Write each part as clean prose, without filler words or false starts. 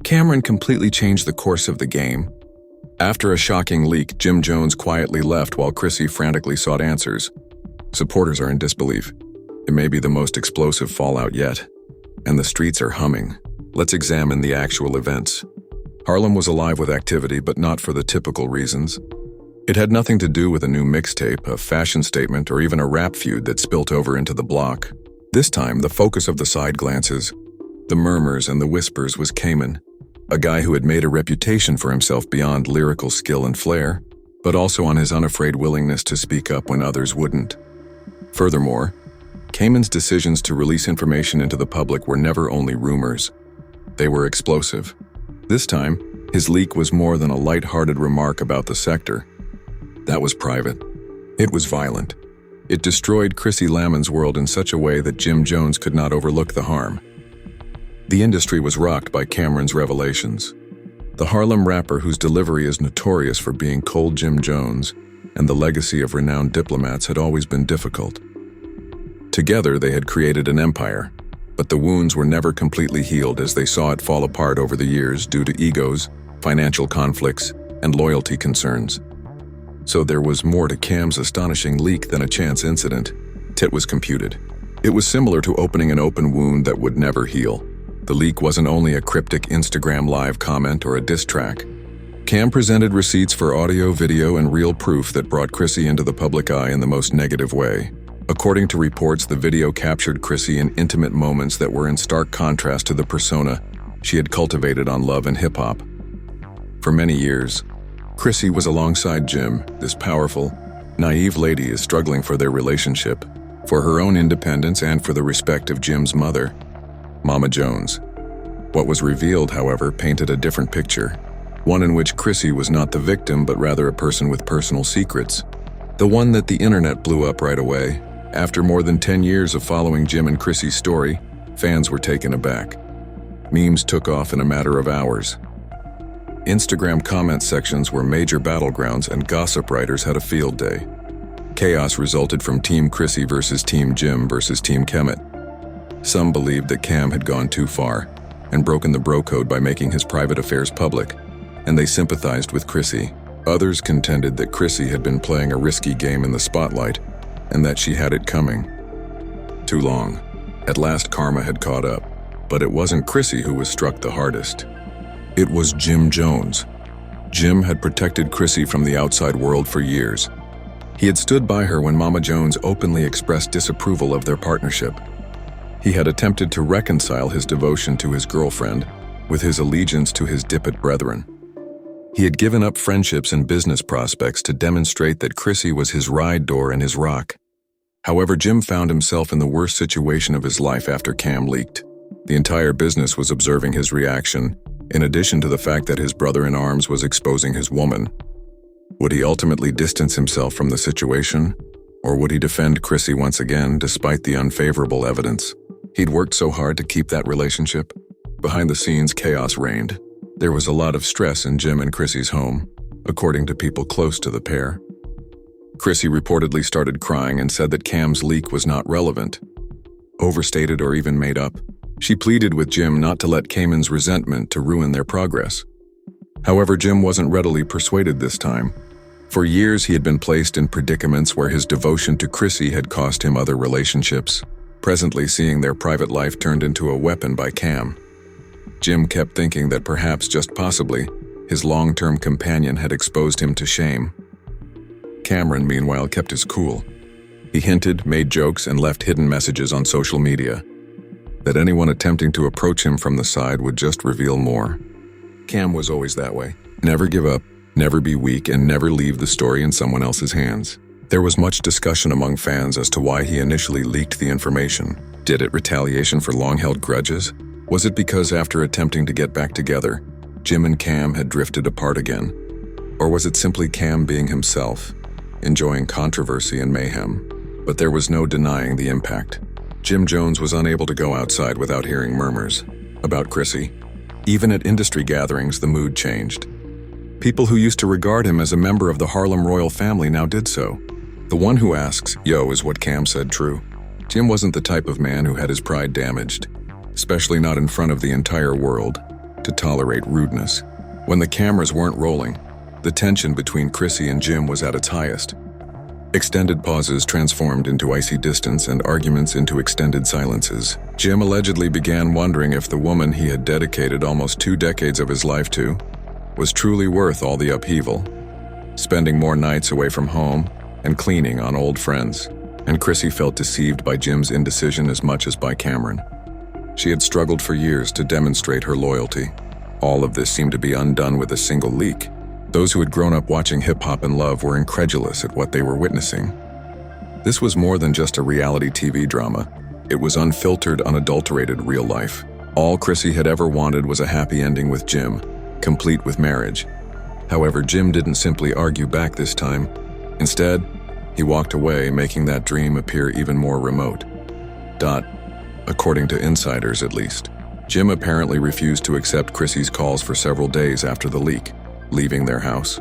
Cameron completely changed the course of the game. After a shocking leak, Jim Jones quietly left while Chrissy frantically sought answers. Supporters are in disbelief. It may be the most explosive fallout yet. And the streets are humming. Let's examine the actual events. Harlem was alive with activity, but not for the typical reasons. It had nothing to do with a new mixtape, a fashion statement, or even a rap feud that spilt over into the block. This time, the focus of the side glances, the murmurs and the whispers was Cayman, a guy who had made a reputation for himself beyond lyrical skill and flair, but also on his unafraid willingness to speak up when others wouldn't. Furthermore, Cayman's decisions to release information into the public were never only rumors. They were explosive. This time, his leak was more than a light-hearted remark about the sector. That was private. It was violent. It destroyed Chrissy Lamon's world in such a way that Jim Jones could not overlook the harm. The industry was rocked by Cameron's revelations. The Harlem rapper whose delivery is notorious for being cold Jim Jones and the legacy of renowned diplomats had always been difficult. Together, they had created an empire, but the wounds were never completely healed as they saw it fall apart over the years due to egos, financial conflicts, and loyalty concerns. So there was more to Cam's astonishing leak than a chance incident. It was computed. It was similar to opening an open wound that would never heal. The leak wasn't only a cryptic Instagram live comment or a diss track. Cam presented receipts for audio, video, and real proof that brought Chrissy into the public eye in the most negative way. According to reports, the video captured Chrissy in intimate moments that were in stark contrast to the persona she had cultivated on Love and Hip Hop. For many years, Chrissy was alongside Jim. This powerful, naive lady is struggling for their relationship, for her own independence and for the respect of Jim's mother, Mama Jones. What was revealed, however, painted a different picture, one in which Chrissy was not the victim but rather a person with personal secrets, the one that the internet blew up right away. After more than 10 years of following Jim and Chrissy's story, fans were taken aback. Memes took off in a matter of hours. Instagram comment sections were major battlegrounds and gossip writers had a field day. Chaos resulted from Team Chrissy versus Team Jim versus Team Kemet. Some believed that Cam had gone too far and broken the bro code by making his private affairs public, and they sympathized with Chrissy. Others contended that Chrissy had been playing a risky game in the spotlight and that she had it coming. Too long. At last karma had caught up, but it wasn't Chrissy who was struck the hardest. It was Jim Jones. Jim had protected Chrissy from the outside world for years. He had stood by her when Mama Jones openly expressed disapproval of their partnership. He had attempted to reconcile his devotion to his girlfriend with his allegiance to his Dipset brethren. He had given up friendships and business prospects to demonstrate that Chrissy was his ride door and his rock. However, Jim found himself in the worst situation of his life after Cam leaked. The entire business was observing his reaction, in addition to the fact that his brother-in-arms was exposing his woman. Would he ultimately distance himself from the situation, or would he defend Chrissy once again despite the unfavorable evidence? He'd worked so hard to keep that relationship. Behind the scenes, chaos reigned. There was a lot of stress in Jim and Chrissy's home, according to people close to the pair. Chrissy reportedly started crying and said that Cam's leak was not relevant, overstated or even made up. She pleaded with Jim not to let Cayman's resentment to ruin their progress. However, Jim wasn't readily persuaded this time. For years, he had been placed in predicaments where his devotion to Chrissy had cost him other relationships, presently seeing their private life turned into a weapon by Cam. Jim kept thinking that perhaps, just possibly, his long-term companion had exposed him to shame. Cameron, meanwhile, kept his cool. He hinted, made jokes, and left hidden messages on social media. That anyone attempting to approach him from the side would just reveal more. Cam was always that way. Never give up, never be weak, and never leave the story in someone else's hands. There was much discussion among fans as to why he initially leaked the information. Did it retaliation for long-held grudges? Was it because after attempting to get back together, Jim and Cam had drifted apart again? Or was it simply Cam being himself, enjoying controversy and mayhem? But there was no denying the impact. Jim Jones was unable to go outside without hearing murmurs about Chrissy. Even at industry gatherings, the mood changed. People who used to regard him as a member of the Harlem royal family now did so. The one who asks, "Yo, is what Cam said true?" Jim wasn't the type of man who had his pride damaged, especially not in front of the entire world. to tolerate rudeness. When the cameras weren't rolling, the tension between Chrissy and Jim was at its highest. Extended pauses transformed into icy distance and arguments into extended silences. Jim allegedly began wondering if the woman he had dedicated almost 2 decades of his life to was truly worth all the upheaval, spending more nights away from home and cleaning on old friends. And Chrissy felt deceived by Jim's indecision as much as by Cameron. She had struggled for years to demonstrate her loyalty. All of this seemed to be undone with a single leak. Those who had grown up watching hip-hop and love were incredulous at what they were witnessing. This was more than just a reality TV drama. It was unfiltered, unadulterated real life. All Chrissy had ever wanted was a happy ending with Jim, complete with marriage. However, Jim didn't simply argue back this time. Instead, he walked away, making that dream appear even more remote. According to insiders at least. Jim apparently refused to accept Chrissy's calls for several days after the leak, leaving their house.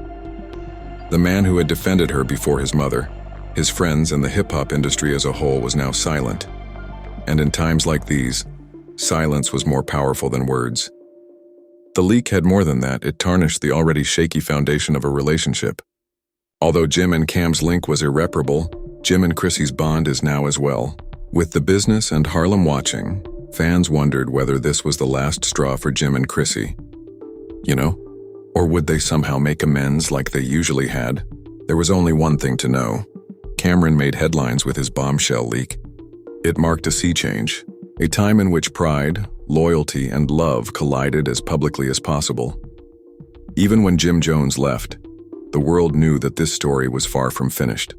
The man who had defended her before his mother, his friends, and the hip-hop industry as a whole was now silent. And in times like these, silence was more powerful than words. The leak had more than that. It tarnished the already shaky foundation of a relationship. Although Jim and Cam's link was irreparable, Jim and Chrissy's bond is now as well. With the business and Harlem watching, fans wondered whether this was the last straw for Jim and Chrissy. Or would they somehow make amends like they usually had? There was only one thing to know. Cameron made headlines with his bombshell leak. It marked a sea change, a time in which pride, loyalty, and love collided as publicly as possible. Even when Jim Jones left, the world knew that this story was far from finished.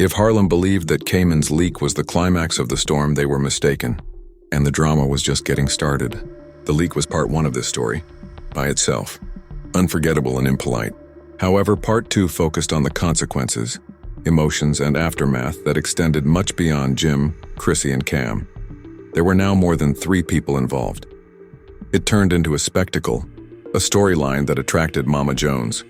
If Harlem believed that Cayman's leak was the climax of the storm, they were mistaken, and the drama was just getting started. The leak was part 1 of this story, by itself, unforgettable and impolite. However, part 2 focused on the consequences, emotions, and aftermath that extended much beyond Jim, Chrissy, and Cam. There were now more than 3 people involved. It turned into a spectacle, a storyline that attracted Mama Jones.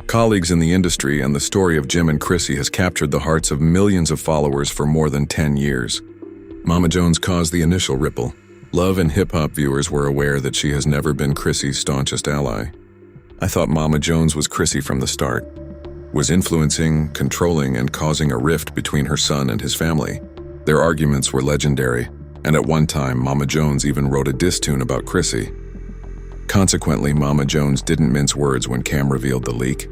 Colleagues in the industry, and the story of Jim and Chrissy has captured the hearts of millions of followers for more than 10 years. Mama Jones caused the initial ripple. Love and hip-hop viewers were aware that she has never been Chrissy's staunchest ally. I thought Mama Jones was Chrissy from the start, was influencing, controlling, and causing a rift between her son and his family. Their arguments were legendary, and at one time, Mama Jones even wrote a diss tune about Chrissy. Consequently, Mama Jones didn't mince words when Cam revealed the leak.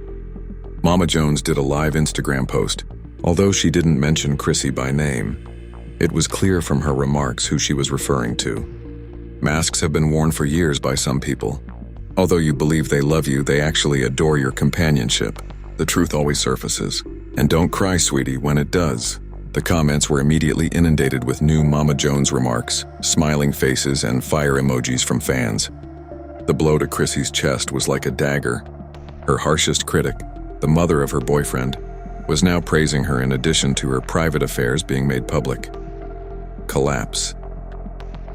Mama Jones did a live Instagram post. Although she didn't mention Chrissy by name, it was clear from her remarks who she was referring to. Masks have been worn for years by some people. Although you believe they love you, they actually adore your companionship. The truth always surfaces. And don't cry, sweetie, when it does. The comments were immediately inundated with new Mama Jones remarks, smiling faces, and fire emojis from fans. The blow to Chrissy's chest was like a dagger. Her harshest critic, the mother of her boyfriend, was now praising her in addition to her private affairs being made public. Collapse.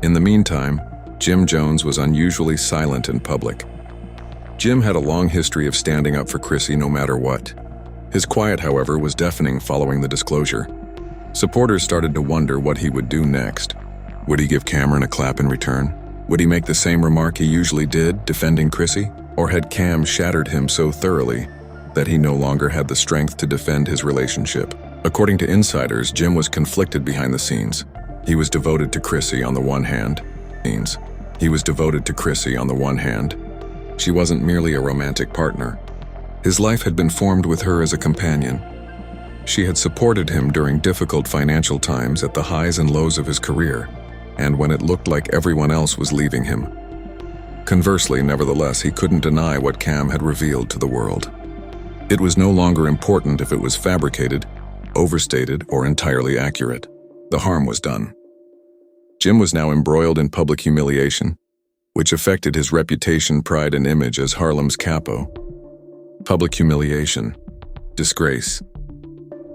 In the meantime, Jim Jones was unusually silent in public. Jim had a long history of standing up for Chrissy no matter what. His quiet, however, was deafening following the disclosure. Supporters started to wonder what he would do next. Would he give Cameron a clap in return? Would he make the same remark he usually did, defending Chrissy? Or had Cam shattered him so thoroughly that he no longer had the strength to defend his relationship? According to insiders, Jim was conflicted behind the scenes. He was devoted to Chrissy on the one hand. She wasn't merely a romantic partner. His life had been formed with her as a companion. She had supported him during difficult financial times, at the highs and lows of his career, and when it looked like everyone else was leaving him. Conversely, nevertheless, he couldn't deny what Cam had revealed to the world. It was no longer important if it was fabricated, overstated, or entirely accurate. The harm was done. Jim was now embroiled in public humiliation, which affected his reputation, pride, and image as Harlem's capo. Public humiliation, disgrace.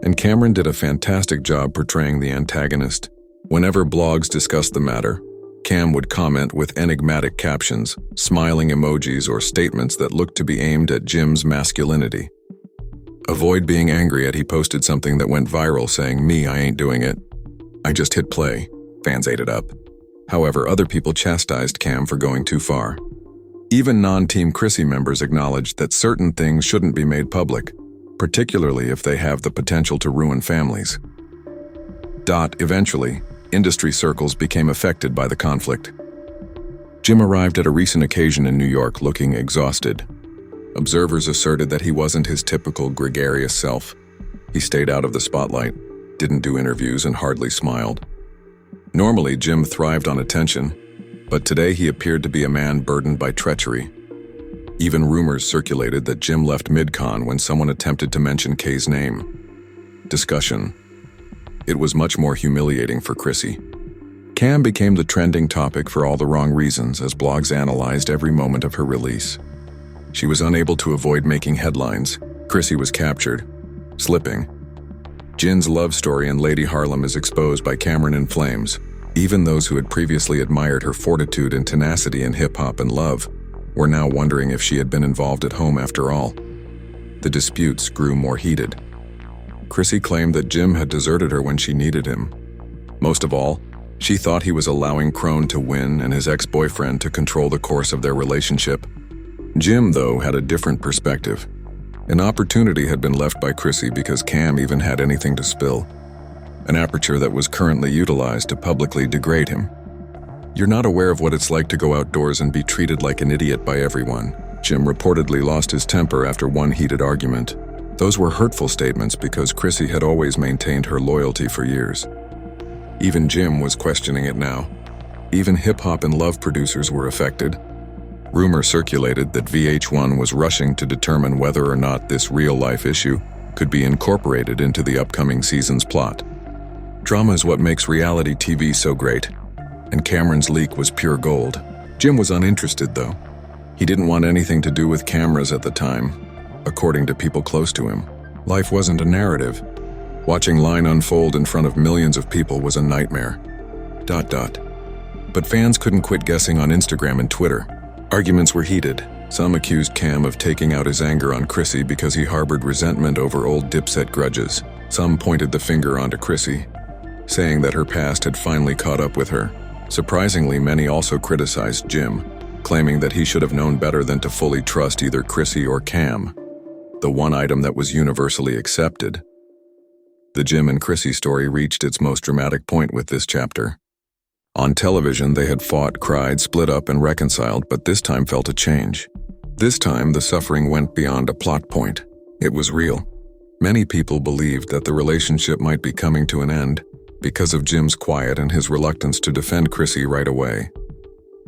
And Cameron did a fantastic job portraying the antagonist. Whenever blogs discussed the matter, Cam would comment with enigmatic captions, smiling emojis, or statements that looked to be aimed at Jim's masculinity. Avoid being angry at he posted something that went viral saying, "Me, I ain't doing it. I just hit play." Fans ate it up. However, other people chastised Cam for going too far. Even non-Team Chrissy members acknowledged that certain things shouldn't be made public, particularly if they have the potential to ruin families. Eventually, industry circles became affected by the conflict. Jim arrived at a recent occasion in New York looking exhausted. Observers asserted that he wasn't his typical gregarious self. He stayed out of the spotlight, didn't do interviews, and hardly smiled. Normally, Jim thrived on attention, but today he appeared to be a man burdened by treachery. Even rumors circulated that Jim left mid-con when someone attempted to mention Kay's name. Discussion. It was much more humiliating for Chrissy. Cam became the trending topic for all the wrong reasons as blogs analyzed every moment of her release. She was unable to avoid making headlines. Chrissy was captured, slipping. Jin's love story in Lady Harlem is exposed by Cameron in flames. Even those who had previously admired her fortitude and tenacity in hip-hop and love were now wondering if she had been involved at home after all. The disputes grew more heated. Chrissy claimed that Jim had deserted her when she needed him. Most of all, she thought he was allowing Crone to win and his ex-boyfriend to control the course of their relationship. Jim, though, had a different perspective. An opportunity had been left by Chrissy because Cam even had anything to spill. An aperture that was currently utilized to publicly degrade him. You're not aware of what it's like to go outdoors and be treated like an idiot by everyone. Jim reportedly lost his temper after one heated argument. Those were hurtful statements because Chrissy had always maintained her loyalty for years. Even Jim was questioning it now. Even hip-hop and love producers were affected. Rumor circulated that VH1 was rushing to determine whether or not this real-life issue could be incorporated into the upcoming season's plot. Drama is what makes reality TV so great, and Cameron's leak was pure gold. Jim was uninterested, though. He didn't want anything to do with cameras at the time, according to people close to him. Life wasn't a narrative. Watching line unfold in front of millions of people was a nightmare. But fans couldn't quit guessing on Instagram and Twitter. Arguments were heated. Some accused Cam of taking out his anger on Chrissy because he harbored resentment over old Dipset grudges. Some pointed the finger onto Chrissy, saying that her past had finally caught up with her. Surprisingly, many also criticized Jim, claiming that he should have known better than to fully trust either Chrissy or Cam, the one item that was universally accepted. The Jim and Chrissy story reached its most dramatic point with this chapter. On television, they had fought, cried, split up, and reconciled, but this time felt a change. This time, the suffering went beyond a plot point. It was real. Many people believed that the relationship might be coming to an end because of Jim's quiet and his reluctance to defend Chrissy right away.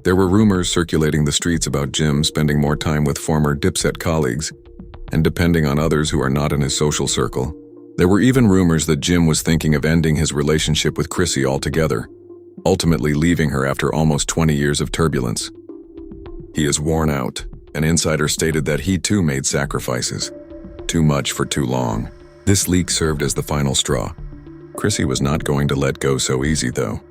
There were rumors circulating the streets about Jim spending more time with former Dipset colleagues and depending on others who are not in his social circle. There were even rumors that Jim was thinking of ending his relationship with Chrissy altogether, ultimately leaving her after almost 20 years of turbulence. He is worn out. An insider stated that he too made sacrifices. Too much for too long. This leak served as the final straw. Chrissy was not going to let go so easy, though.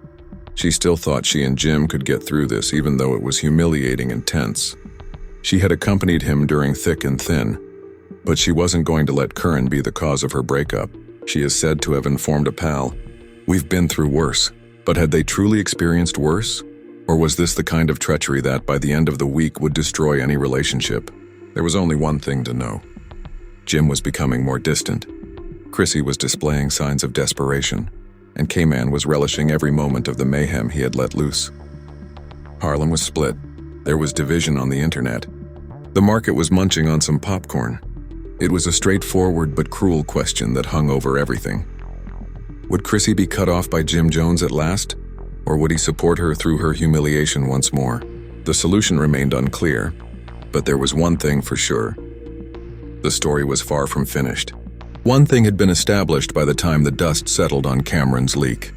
She still thought she and Jim could get through this, even though it was humiliating and tense. She had accompanied him during thick and thin, but she wasn't going to let Curran be the cause of her breakup. She is said to have informed a pal, "We've been through worse." But had they truly experienced worse? Or was this the kind of treachery that, by the end of the week, would destroy any relationship? There was only one thing to know. Jim was becoming more distant. Chrissy was displaying signs of desperation, and K-Man was relishing every moment of the mayhem he had let loose. Harlem was split. There was division on the internet. The market was munching on some popcorn. It was a straightforward but cruel question that hung over everything. Would Chrissy be cut off by Jim Jones at last? Or would he support her through her humiliation once more? The solution remained unclear, but there was one thing for sure. The story was far from finished. One thing had been established by the time the dust settled on Cameron's leak.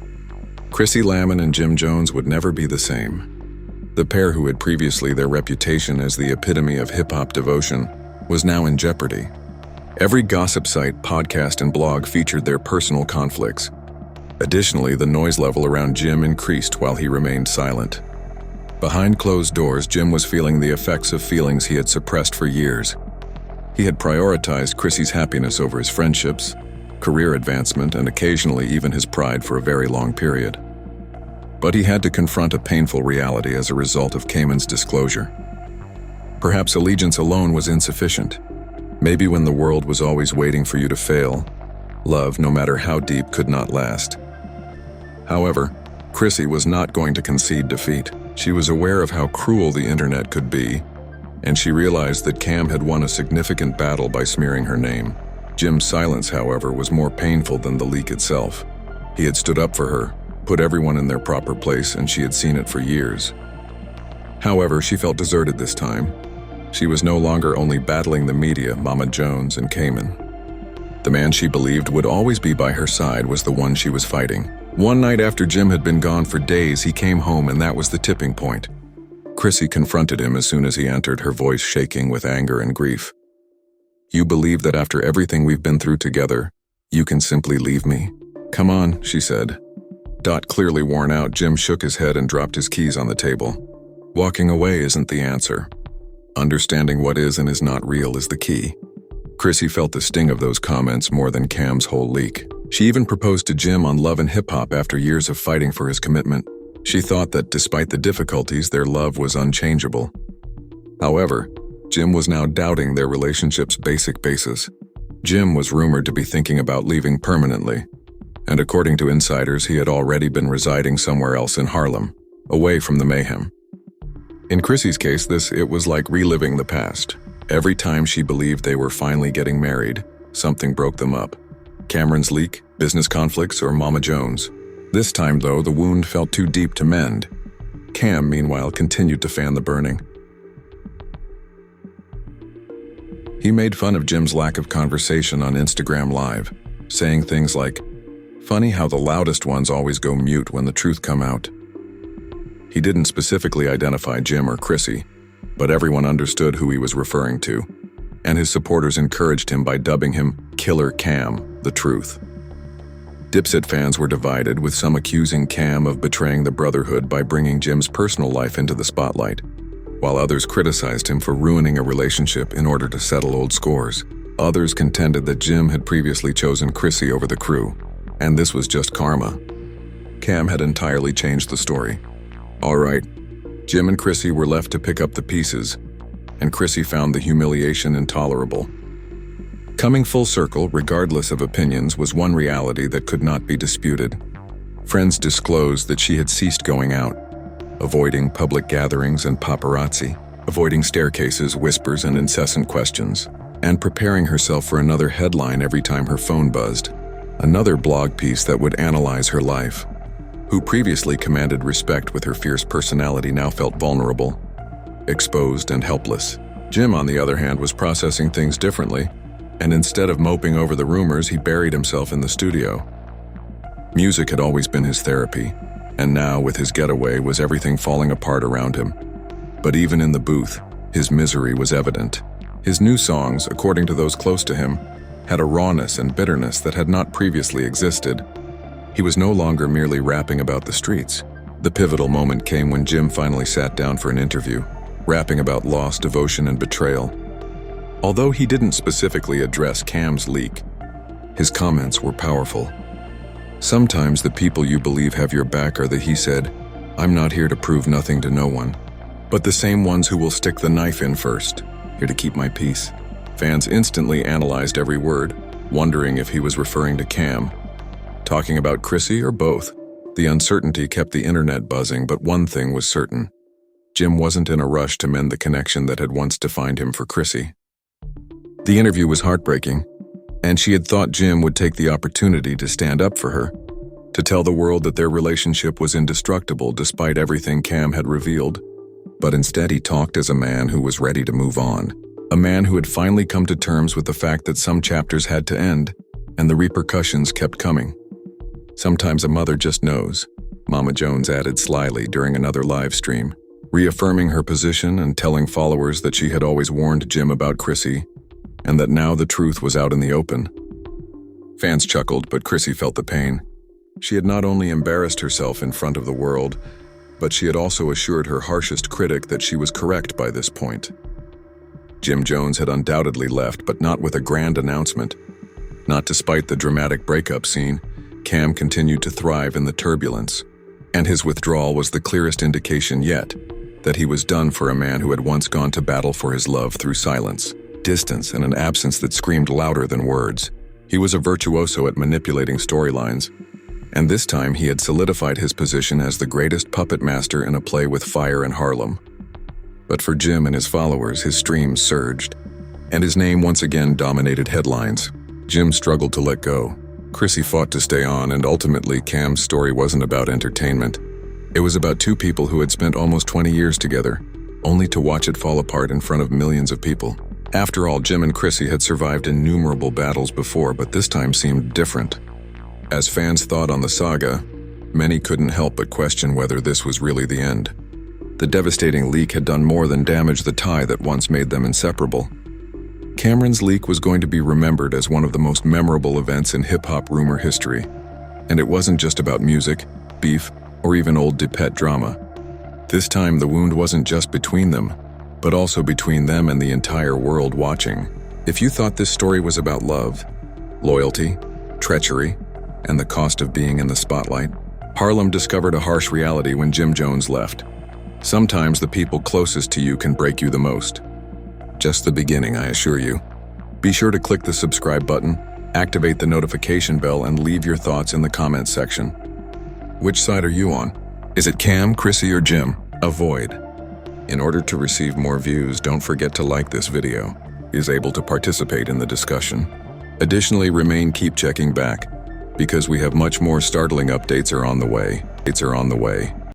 Chrissy Lamon and Jim Jones would never be the same. The pair, who had previously their reputation as the epitome of hip-hop devotion, was now in jeopardy. Every gossip site, podcast, and blog featured their personal conflicts. Additionally, the noise level around Jim increased while he remained silent. Behind closed doors, Jim was feeling the effects of feelings he had suppressed for years. He had prioritized Chrissy's happiness over his friendships, career advancement, and occasionally even his pride for a very long period. But he had to confront a painful reality as a result of Cayman's disclosure. Perhaps allegiance alone was insufficient. Maybe when the world was always waiting for you to fail, love, no matter how deep, could not last. However, Chrissy was not going to concede defeat. She was aware of how cruel the internet could be, and she realized that Cam had won a significant battle by smearing her name. Jim's silence, however, was more painful than the leak itself. He had stood up for her, put everyone in their proper place, and she had seen it for years. However, she felt deserted this time. She was no longer only battling the media, Mama Jones, and Cayman. The man she believed would always be by her side was the one she was fighting. One night after Jim had been gone for days, he came home, and that was the tipping point. Chrissy confronted him as soon as he entered, her voice shaking with anger and grief. "You believe that after everything we've been through together, you can simply leave me? Come on," she said. Clearly worn out, Jim shook his head and dropped his keys on the table. Walking away isn't the answer. Understanding what is and is not real is the key. Chrissy felt the sting of those comments more than Cam's whole leak. She even proposed to Jim on Love and Hip Hop after years of fighting for his commitment. She thought that despite the difficulties, their love was unchangeable. However, Jim was now doubting their relationship's basic basis. Jim was rumored to be thinking about leaving permanently, and according to insiders, he had already been residing somewhere else in Harlem, away from the mayhem. In Chrissy's case, it was like reliving the past. Every time she believed they were finally getting married, something broke them up. Cameron's leak, business conflicts, or Mama Jones. This time, though, the wound felt too deep to mend. Cam, meanwhile, continued to fan the burning. He made fun of Jim's lack of conversation on Instagram Live, saying things like, "Funny how the loudest ones always go mute when the truth come out." He didn't specifically identify Jim or Chrissy, but everyone understood who he was referring to, and his supporters encouraged him by dubbing him Killer Cam, the truth. Dipset fans were divided, with some accusing Cam of betraying the brotherhood by bringing Jim's personal life into the spotlight, while others criticized him for ruining a relationship in order to settle old scores. Others contended that Jim had previously chosen Chrissy over the crew, and this was just karma. Cam had entirely changed the story. All right, Jim and Chrissy were left to pick up the pieces, and Chrissy found the humiliation intolerable. Coming full circle, regardless of opinions, was one reality that could not be disputed. Friends disclosed that she had ceased going out, avoiding public gatherings and paparazzi, avoiding staircases, whispers, and incessant questions, and preparing herself for another headline every time her phone buzzed, another blog piece that would analyze her life. Who previously commanded respect with her fierce personality now felt vulnerable, exposed, and helpless. Jim, on the other hand, was processing things differently, and instead of moping over the rumors, he buried himself in the studio. Music had always been his therapy, and now, with his getaway, was everything falling apart around him. But even in the booth, his misery was evident. His new songs, according to those close to him, had a rawness and bitterness that had not previously existed. He was no longer merely rapping about the streets. The pivotal moment came when Jim finally sat down for an interview, rapping about loss, devotion, and betrayal. Although he didn't specifically address Cam's leak, his comments were powerful. "Sometimes the people you believe have your back are the," he said, "I'm not here to prove nothing to no one, but the same ones who will stick the knife in first, here to keep my peace." Fans instantly analyzed every word, wondering if he was referring to Cam, talking about Chrissy, or both. The uncertainty kept the internet buzzing, but one thing was certain. Jim wasn't in a rush to mend the connection that had once defined him for Chrissy. The interview was heartbreaking, and she had thought Jim would take the opportunity to stand up for her, to tell the world that their relationship was indestructible despite everything Cam had revealed. But instead he talked as a man who was ready to move on, a man who had finally come to terms with the fact that some chapters had to end, and the repercussions kept coming. "Sometimes a mother just knows," Mama Jones added slyly during another live stream, reaffirming her position and telling followers that she had always warned Jim about Chrissy, and that now the truth was out in the open. Fans chuckled, but Chrissy felt the pain. She had not only embarrassed herself in front of the world, but she had also assured her harshest critic that she was correct by this point. Jim Jones had undoubtedly left, but not with a grand announcement. Not despite the dramatic breakup scene, Cam continued to thrive in the turbulence, and his withdrawal was the clearest indication yet that he was done for a man who had once gone to battle for his love through silence, distance, and an absence that screamed louder than words. He was a virtuoso at manipulating storylines, and this time he had solidified his position as the greatest puppet master in a play with fire in Harlem. But for Jim and his followers, his streams surged, and his name once again dominated headlines. Jim struggled to let go. Chrissy fought to stay on, and ultimately Cam's story wasn't about entertainment. It was about two people who had spent almost 20 years together, only to watch it fall apart in front of millions of people. After all, Jim and Chrissy had survived innumerable battles before, but this time seemed different. As fans thought on the saga, many couldn't help but question whether this was really the end. The devastating leak had done more than damage the tie that once made them inseparable. Cameron's leak was going to be remembered as one of the most memorable events in hip-hop rumor history. And it wasn't just about music, beef, or even old Dipset drama. This time the wound wasn't just between them, but also between them and the entire world watching. If you thought this story was about love, loyalty, treachery, and the cost of being in the spotlight, Harlem discovered a harsh reality when Jim Jones left. Sometimes the people closest to you can break you the most. Just the beginning, I assure you. Be sure to click the subscribe button, activate the notification bell, and leave your thoughts in the comments section. Which side are you on? Is it Cam, Chrissy, or Jim? Avoid. In order to receive more views, don't forget to like this video. Is able to participate in the discussion. Additionally, keep checking back, because we have much more startling updates are on the way.